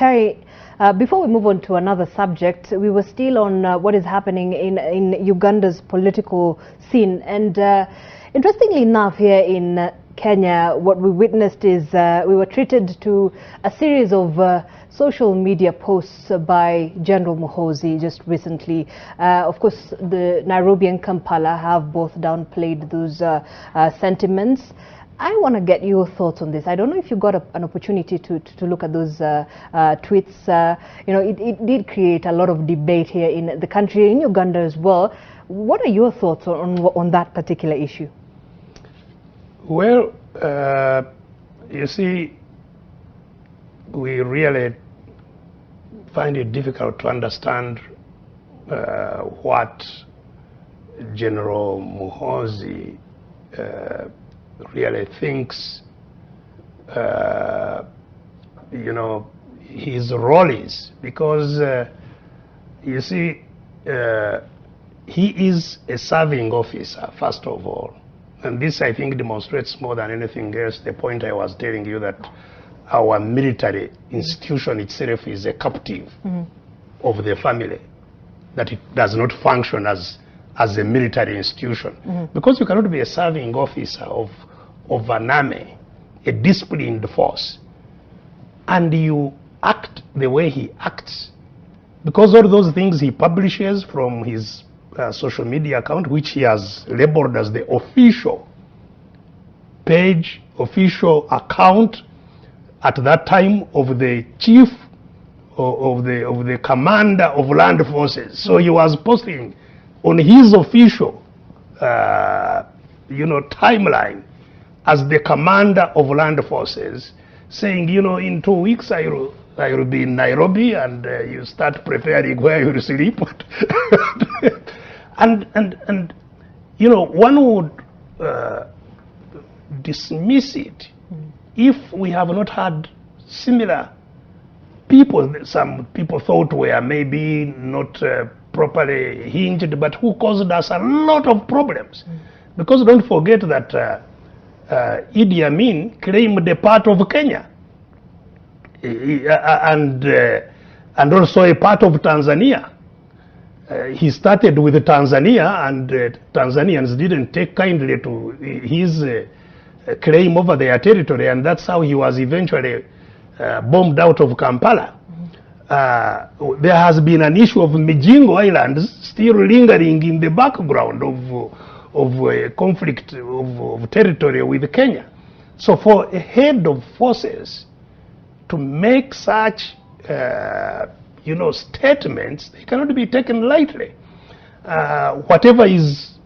Daktari, before we move on to another subject, we were still on what is happening in Uganda's political scene. And interestingly enough, here in Kenya, what we witnessed is we were treated to a series of social media posts by General MUHOOZI just recently. Of course, the Nairobi and Kampala have both downplayed those sentiments. I want to get your thoughts on this. I don't know if you got an opportunity to look at those tweets. You know, it did create a lot of debate here in the country, in Uganda as well. What are your thoughts on that particular issue? Well, you see, we really find it difficult to understand what General MUHOOZI really thinks, you know, his role is, because you see, he is a serving officer, first of all. And this, I think, demonstrates more than anything else the point I was telling you, that our military institution itself is a captive of the family, that it does not function as a military institution. Because you cannot be a serving officer of an army, a disciplined force, and you act the way he acts. Because all those things he publishes from his social media account, which he has labeled as the official page, official account at that time of the chief of the commander of land forces. So he was posting on his official you know, timeline as the commander of land forces, saying, you know, in 2 weeks I will be in Nairobi, and you start preparing where you will sleep. and you know, one would dismiss it if we have not had similar people. Some people thought were maybe not properly hinged, but who caused us a lot of problems. Because don't forget that Idi Amin claimed a part of Kenya and also a part of Tanzania. He started with Tanzania, and Tanzanians didn't take kindly to his claim over their territory, and that's how he was eventually bombed out of Kampala. There has been an issue of Mijingo Islands still lingering in the background of a conflict of territory with Kenya. So for a head of forces to make such you know, statements, they cannot be taken lightly. Whatever is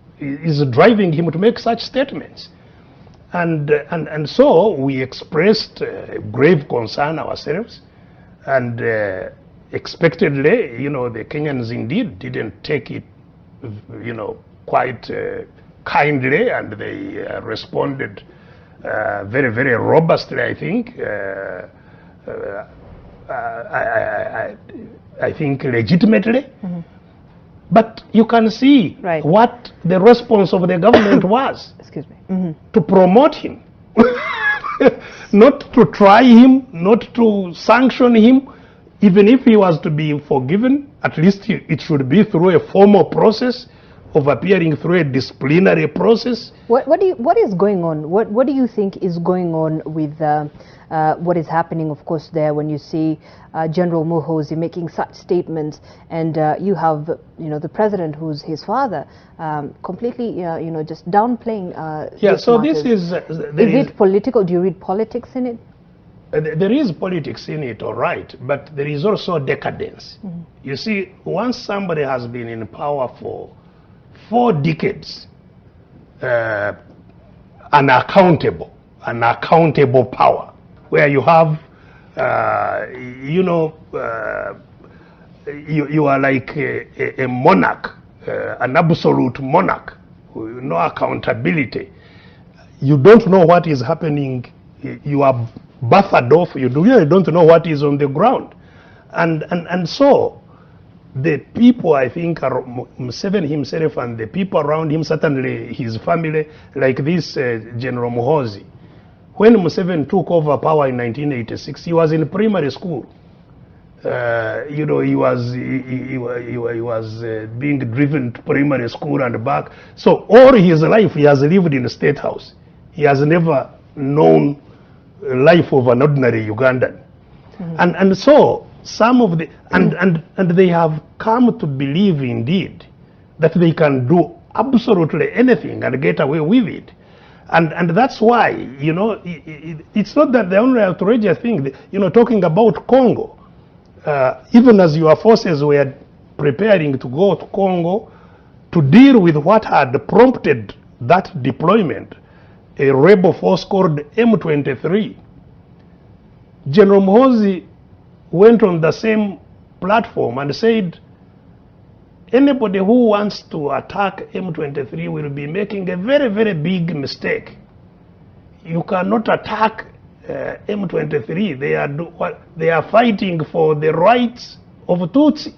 driving him to make such statements. And so we expressed grave concern ourselves, and expectedly, you know, the Kenyans indeed didn't take it, you know, quite kindly, and they responded very, very robustly, I think. I think legitimately. But you can see what the response of the government was. Excuse me. To promote him. Not to try him, not to sanction him. Even if he was to be forgiven, at least it should be through a formal process of appearing through a disciplinary process. What is going on? What do you think is going on with what is happening, of course, there when you see General MUHOOZI making such statements, and you have, you know, the president, who's his father, completely, you know, just downplaying. Yeah. So this is. Is it political? Do you read politics in it? There is politics in it, all right, but there is also decadence. You see, once somebody has been in power for 4 decades, unaccountable power, where you have, you know, you are like a monarch, an absolute monarch, no accountability. You don't know what is happening. You are buffered off. You really don't know what is on the ground, and so the people, I think, are Museveni himself and the people around him, certainly his family, like this General MUHOOZI. When Museveni took over power in 1986, he was in primary school. You know, he was being driven to primary school and back. So all his life he has lived in a state house. He has never known life of an ordinary Ugandan. And so some of the and they have come to believe indeed that they can do absolutely anything and get away with it. And that's why, you know, it's not that the only outrageous thing, you know, talking about Congo, even as your forces were preparing to go to Congo to deal with what had prompted that deployment, a rebel force called M23, General MUHOOZI went on the same platform and said, anybody who wants to attack M23 will be making a very, very big mistake. You cannot attack M23. They are fighting for the rights of Tutsi.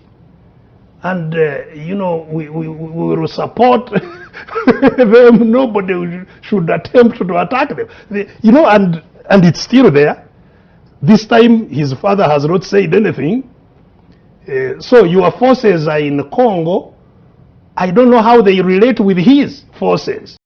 And, you know, we will support them. Nobody should attempt to attack them. You know, and it's still there. This time his father has not said anything. So your forces are in Congo. I don't know how they relate with his forces.